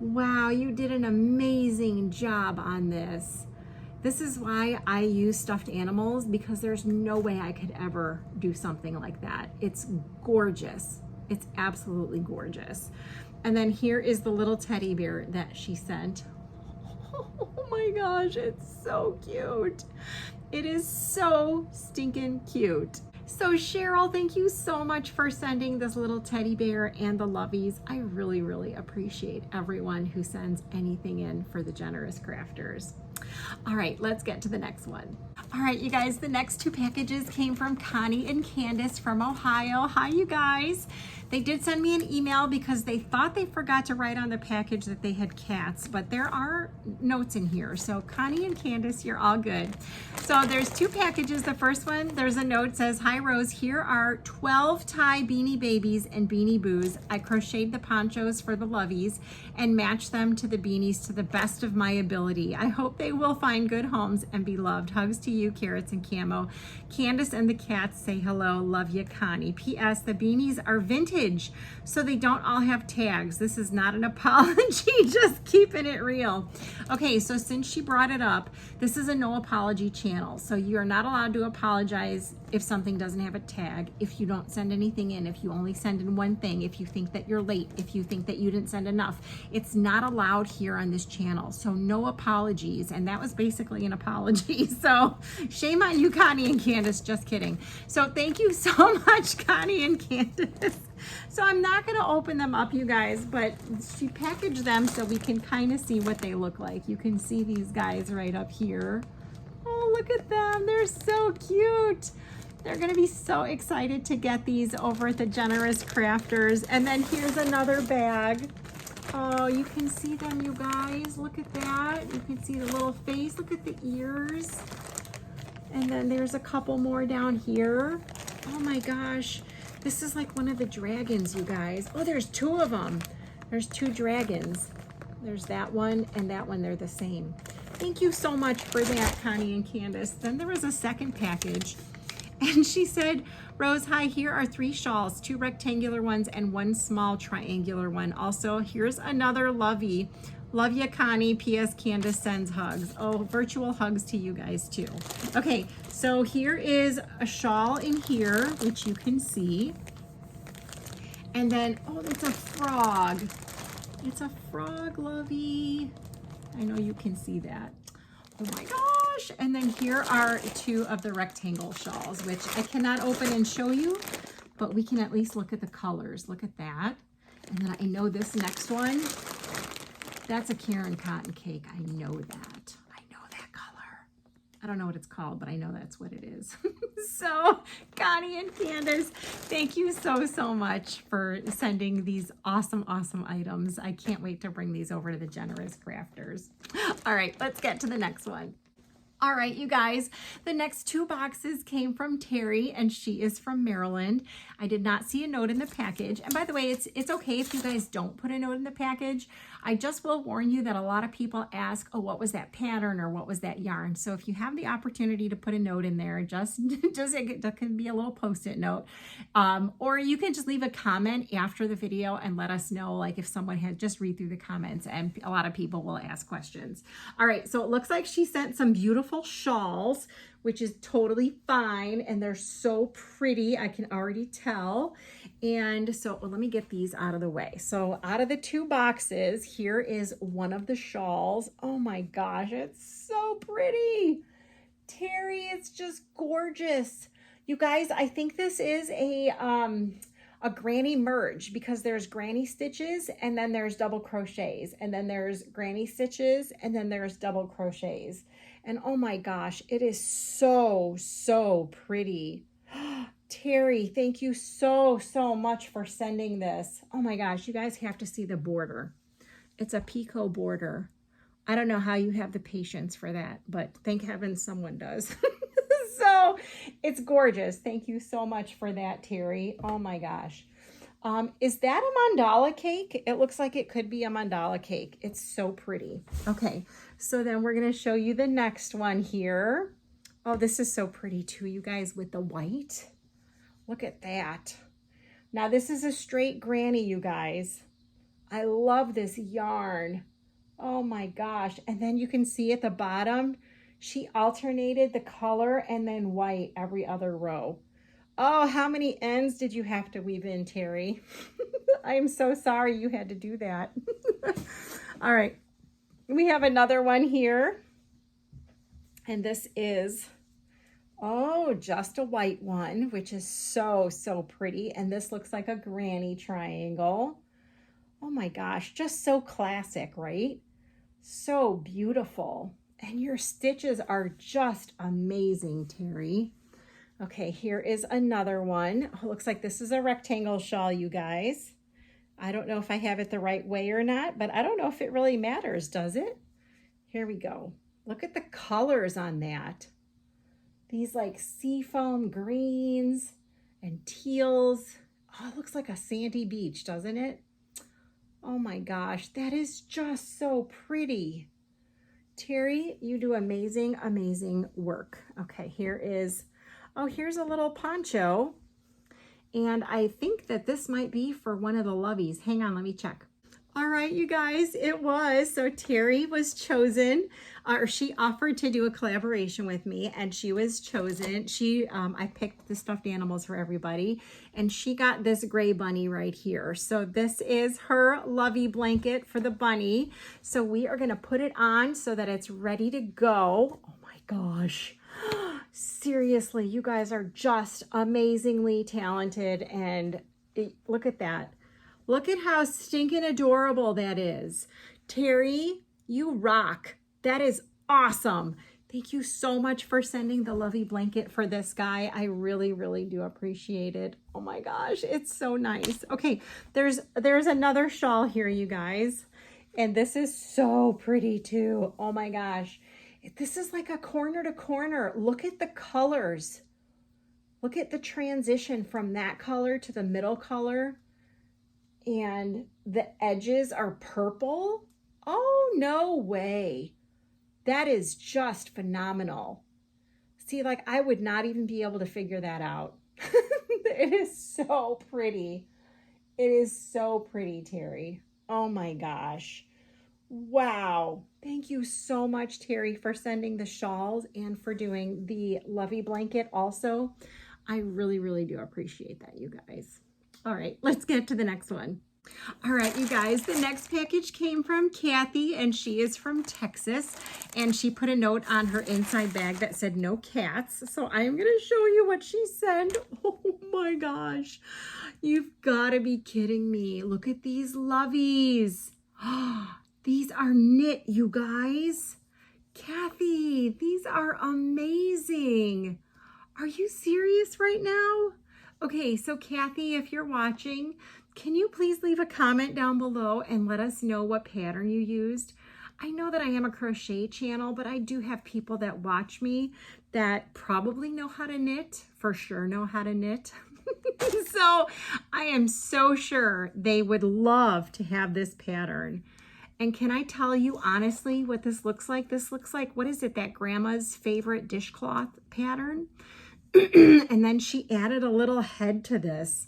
Wow, you did an amazing job on this. This is why I use stuffed animals, because there's no way I could ever do something like that. It's gorgeous. It's absolutely gorgeous. And then here is the little teddy bear that she sent. Oh my gosh, it's so cute. It is so stinking cute. So Cheryl, thank you so much for sending this little teddy bear and the Loveys. I really, really appreciate everyone who sends anything in for the Generous Crafters. All right, let's get to the next one. All right, you guys, the next two packages came from Connie and Candace from Ohio. Hi, you guys. They did send me an email because they thought they forgot to write on the package that they had cats, but there are notes in here. So Connie and Candace, you're all good. So there's two packages. The first one, there's a note says, "Hi Rose, here are 12 tie beanie babies and beanie boos. I crocheted the ponchos for the Loveys and matched them to the beanies to the best of my ability. I hope they will find good homes and be loved. Hugs to you, Carrots and Camo. Candace and the cats say hello. Love you, Connie. P.S. The beanies are vintage, so they don't all have tags. This is not an apology, just keeping it real." Okay, so since she brought it up, this is a no apology channel. So you're not allowed to apologize if something doesn't have a tag, if you don't send anything in, if you only send in one thing, if you think that you're late, if you think that you didn't send enough. It's not allowed here on this channel. So no apologies. And that was basically an apology. So shame on you, Connie and Candace. Just kidding. So thank you so much, Connie and Candace. So I'm not going to open them up, you guys, but she packaged them so we can kind of see what they look like. You can see these guys right up here. Oh, look at them. They're so cute. They're going to be so excited to get these over at the Generous Crafters. And then here's another bag. Oh, you can see them, you guys. Look at that. You can see the little face. Look at the ears. And then there's a couple more down here. Oh my gosh. This is like one of the dragons, you guys. Oh, there's two of them. There's two dragons. There's that one and that one. They're the same. Thank you so much for that, Connie and Candace. Then there was a second package. And she said, "Rose, hi, here are 3 shawls, 2 rectangular ones and 1 small triangular one. Also, here's another Lovey. Love ya, Connie. P.S. Candace sends hugs." Oh, virtual hugs to you guys too. Okay, so here is a shawl in here, which you can see. And then, oh, it's a frog. It's a frog, Lovey. I know you can see that. Oh my gosh. And then here are 2 of the rectangle shawls, which I cannot open and show you, but we can at least look at the colors. Look at that. And then I know this next one, that's a Karen cotton cake. I know that. I know that color. I don't know what it's called, but I know that's what it is. So Connie and Candace, thank you so, so much for sending these awesome, awesome items. I can't wait to bring these over to the Generous Crafters. All right, let's get to the next one. All right, you guys, the next 2 boxes came from Terry, and she is from Maryland. I did not see a note in the package. And by the way, it's okay if you guys don't put a note in the package. I just will warn you that a lot of people ask, oh, what was that pattern or what was that yarn? So if you have the opportunity to put a note in there, just that can be a little post-it note. Or you can just leave a comment after the video and let us know, like if someone had just read through the comments, and a lot of people will ask questions. All right, so it looks like she sent some beautiful shawls, which is totally fine, and they're so pretty, I can already tell. And so let me get these out of the way. So out of the 2 boxes, here is one of the shawls. Oh my gosh, it's so pretty. Terry, it's just gorgeous. You guys, I think this is a granny merge, because there's granny stitches and then there's double crochets, and then there's granny stitches and then there's double crochets. And oh my gosh, it is so, so pretty. Terry, thank you so, so much for sending this. Oh my gosh, you guys have to see the border. It's a picot border. I don't know how you have the patience for that, but thank heavens someone does. So it's gorgeous. Thank you so much for that, Terry. Oh my gosh. Is that a mandala cake? It looks like it could be a mandala cake. It's so pretty. Okay, So then we're going to show you the next one here. Oh, this is so pretty too, you guys, with the white. Look at that. Now this is a straight granny, you guys. I love this yarn. Oh my gosh. And then you can see at the bottom, she alternated the color and then white every other row. Oh, how many ends did you have to weave in, Terry? I am so sorry you had to do that. All right. We have another one here. And this is, oh, just a white one, which is so, so pretty. And this looks like a granny triangle. Oh my gosh, just so classic, right? So beautiful. And your stitches are just amazing, Terry. Okay, here is another one. Oh, looks like this is a rectangle shawl, you guys. I don't know if I have it the right way or not, but I don't know if it really matters, does it? Here we go. Look at the colors on that. These like seafoam greens and teals. Oh, it looks like a sandy beach, doesn't it? Oh my gosh, that is just so pretty. Terry, you do amazing, amazing work. Okay, here is, oh, here's a little poncho. And I think that this might be for one of the Loveys. Hang on, let me check. All right, you guys, it was. So Terry was chosen, or she offered to do a collaboration with me, and she was chosen. I picked the stuffed animals for everybody, and she got this gray bunny right here. So this is her Lovey blanket for the bunny. So we are gonna put it on so that it's ready to go. Oh my gosh. Seriously, you guys are just amazingly talented, and look at that. Look at how stinking adorable that is. Terry, you rock. That is awesome. Thank you so much for sending the Lovey blanket for this guy. I really, really do appreciate it. Oh my gosh, it's so nice. Okay, there's another shawl here, you guys. And this is so pretty too. Oh my gosh. This is like a corner to corner. Look at the colors. Look at the transition from that color to the middle color. And the edges are purple. Oh, no way. That is just phenomenal. See, like I would not even be able to figure that out. It is so pretty. It is so pretty, Terry. Oh my gosh. Wow. Thank you so much, Terry, for sending the shawls and for doing the Lovey blanket also. I really, really do appreciate that, you guys. All right, let's get to the next one. All right, you guys, the next package came from Kathy, and she is from Texas, and she put a note on her inside bag that said no cats. So I am going to show you what she sent. Oh my gosh. You've got to be kidding me. Look at these Loveys. These are knit, you guys. Kathy, these are amazing. Are you serious right now? Okay, so Kathy, if you're watching, can you please leave a comment down below and let us know what pattern you used? I know that I am a crochet channel, but I do have people that watch me that probably know how to knit, for sure know how to knit. So I am so sure they would love to have this pattern. And can I tell you honestly what this looks like? This looks like, what is it, that grandma's favorite dishcloth pattern? And then she added a little head to this.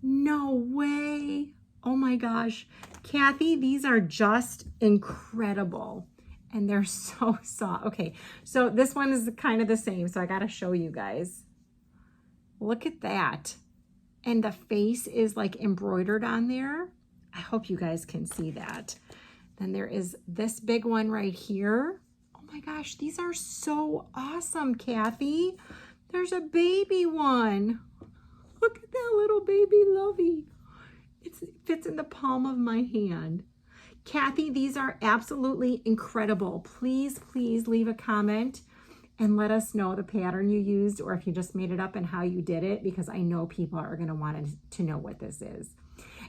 No way. Oh my gosh. Kathy, these are just incredible. And they're so soft. Okay, so this one is kind of the same, so I got to show you guys. Look at that. And the face is like embroidered on there. I hope you guys can see that. Then there is this big one right here. Oh my gosh, these are so awesome, Kathy. There's a baby one. Look at that little baby Lovey. It fits in the palm of my hand. Kathy, these are absolutely incredible. Please, please leave a comment and let us know the pattern you used, or if you just made it up and how you did it, because I know people are going to want to know what this is.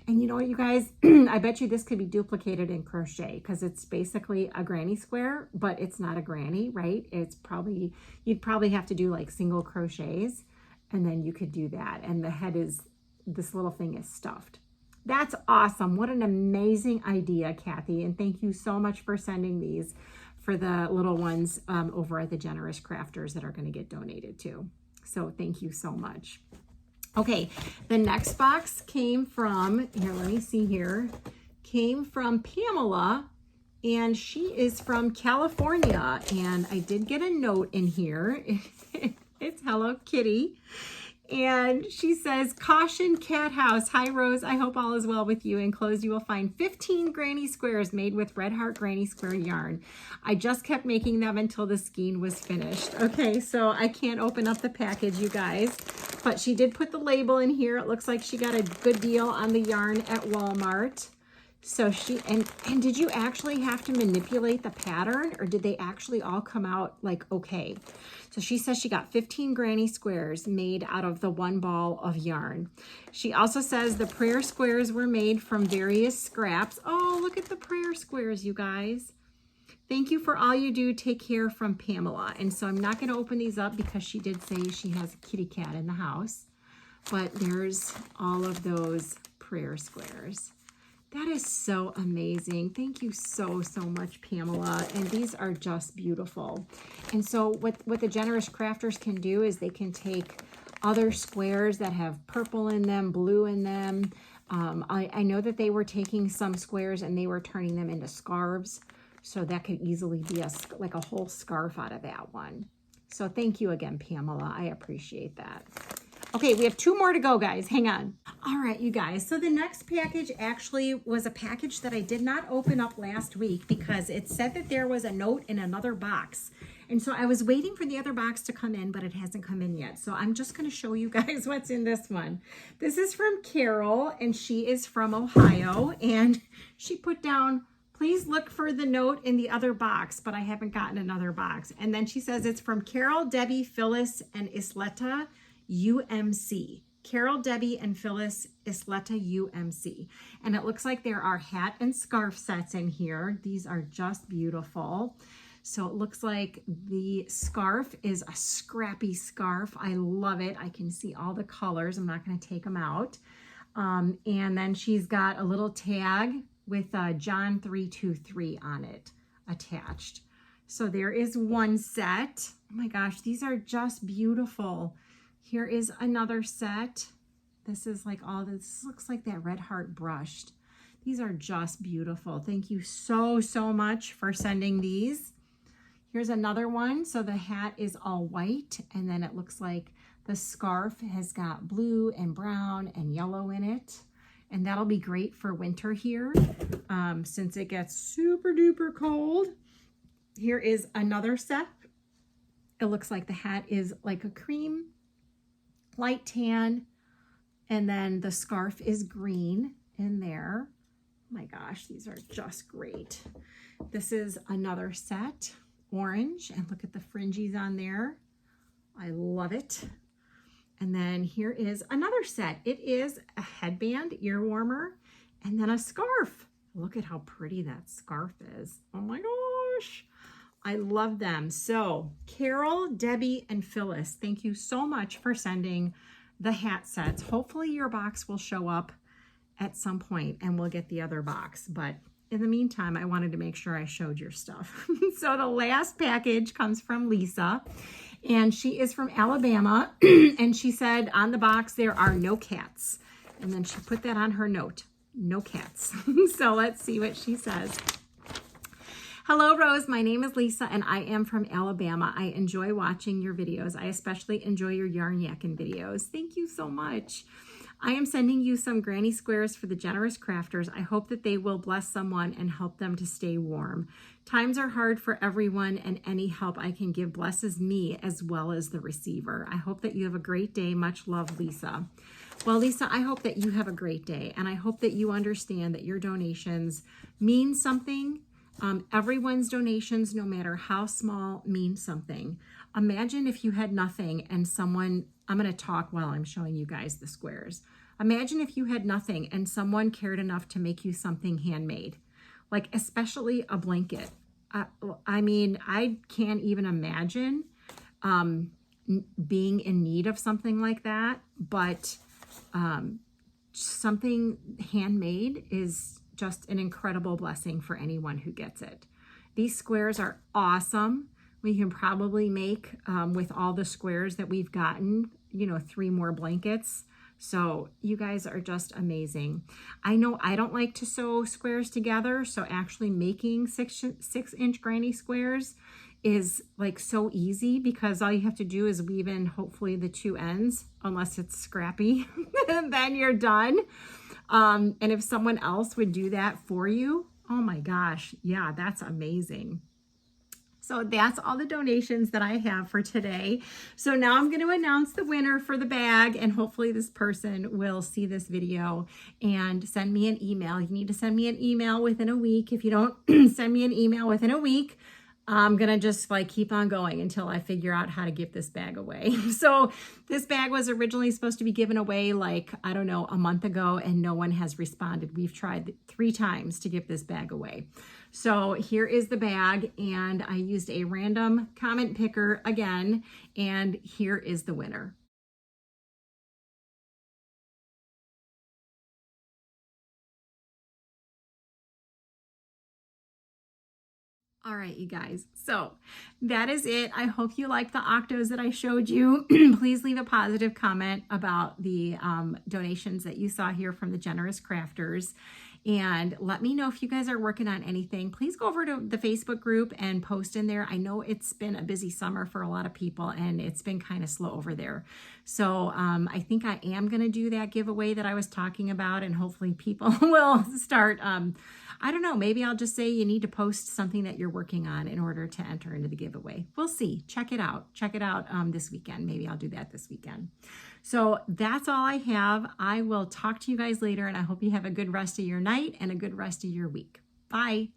And you know what, you guys, I bet you this could be duplicated in crochet, because it's basically a granny square, but it's not a granny, right? It's probably, you'd probably have to do like single crochets, and then you could do that. And the head is, this little thing is stuffed. That's awesome. What an amazing idea, Kathy. And thank you so much for sending these for the little ones over at the Generous Crafters that are going to get donated to. So thank you so much. Okay, the next box came from, here, let me see here, came from Pamela, and she is from California, and I did get a note in here. It's Hello Kitty, and she says, "Caution cat house. Hi Rose, I hope all is well with you. Enclosed you will find 15 granny squares made with Red Heart Granny Square yarn. I just kept making them until the skein was finished." Okay, so I can't open up the package, you guys, but she did put the label in here. It looks like she got a good deal on the yarn at Walmart. So she, and did you actually have to manipulate the pattern, or did they actually all come out like okay? So she says she got 15 granny squares made out of the one ball of yarn. She also says the prayer squares were made from various scraps. Oh, look at the prayer squares, you guys. Thank you for all you do. Take care, from Pamela. And so I'm not going to open these up because she did say she has a kitty cat in the house. But there's all of those prayer squares. That is so amazing. Thank you so, so much, Pamela. And these are just beautiful. And so what the Generous Crafters can do is they can take other squares that have purple in them, blue in them. I know that they were taking some squares and they were turning them into scarves. So that could easily be like a whole scarf out of that one. So thank you again, Pamela. I appreciate that. Okay, we have 2 more to go, guys. Hang on. All right, you guys. So the next package actually was a package that I did not open up last week because it said that there was a note in another box. And so I was waiting for the other box to come in, but it hasn't come in yet. So I'm just going to show you guys what's in this one. This is from Carol, and she is from Ohio. And she put down, "Please look for the note in the other box," but I haven't gotten another box. And then she says it's from Carol, Debbie, Phyllis, and Isleta UMC. Carol, Debbie, and Phyllis Isleta UMC. And it looks like there are hat and scarf sets in here. These are just beautiful. So it looks like the scarf is a scrappy scarf. I love it. I can see all the colors. I'm not going to take them out. And then she's got a little tag with John 323 on it attached. So there is one set. Oh my gosh, these are just beautiful. Here is another set. This is like all this looks like that Red Heart brushed. These are just beautiful. Thank you so, so much for sending these. Here's another one. So the hat is all white, and then it looks like the scarf has got blue and brown and yellow in it. And that'll be great for winter here since it gets super duper cold. Here is another set. It looks like the hat is like a cream, light tan, and then the scarf is green in there. Oh my gosh, these are just great. This is another set, orange, and look at the fringes on there. I love it. And then here is another set. It is a headband, ear warmer, and then a scarf. Look at how pretty that scarf is. Oh my gosh. I love them. So Carol, Debbie, and Phyllis, thank you so much for sending the hat sets. Hopefully your box will show up at some point and we'll get the other box. But in the meantime, I wanted to make sure I showed your stuff. So the last package comes from Lisa, and she is from Alabama. And she said on the box, there are no cats. And then she put that on her note, no cats. So let's see what she says. "Hello, Rose. My name is Lisa, and I am from Alabama. I enjoy watching your videos. I especially enjoy your yarn yakking videos. Thank you so much. I am sending you some granny squares for the Generous Crafters. I hope that they will bless someone and help them to stay warm. Times are hard for everyone, and any help I can give blesses me as well as the receiver. I hope that you have a great day. Much love, Lisa." Well, Lisa, I hope that you have a great day, and I hope that you understand that your donations mean something. Everyone's donations, no matter how small, mean something. Imagine if you had nothing and someone, I'm going to talk while I'm showing you guys the squares. Imagine if you had nothing and someone cared enough to make you something handmade, like especially a blanket. I mean, I can't even imagine being in need of something like that, but something handmade is just an incredible blessing for anyone who gets it. These squares are awesome. We can probably make, with all the squares that we've gotten, you know, 3 more blankets. So you guys are just amazing. I know I don't like to sew squares together, so actually making 6-inch granny squares is like so easy, because all you have to do is weave in hopefully the 2 ends, unless it's scrappy, and then you're done. And if someone else would do that for you, oh my gosh, yeah, that's amazing. So that's all the donations that I have for today. So now I'm going to announce the winner for the bag, and hopefully this person will see this video and send me an email. You need to send me an email within a week. If you don't send me an email within a week, I'm going to just like keep on going until I figure out how to give this bag away. So this bag was originally supposed to be given away like, I don't know, a month ago, and no one has responded. We've tried 3 times to give this bag away. So here is the bag, and I used a random comment picker again, and here is the winner. All right, you guys, so that is it. I hope you liked the Octos that I showed you. Please leave a positive comment about the donations that you saw here from the generous crafters. And let me know if you guys are working on anything. Please go over to the Facebook group and post in there. I know it's been a busy summer for a lot of people, and it's been kind of slow over there. So I think I am going to do that giveaway that I was talking about, and hopefully people will start, I don't know, maybe I'll just say you need to post something that you're working on in order to enter into the giveaway. We'll see. Check it out. Check it out this weekend. Maybe I'll do that this weekend. So that's all I have. I will talk to you guys later, and I hope you have a good rest of your night and a good rest of your week. Bye.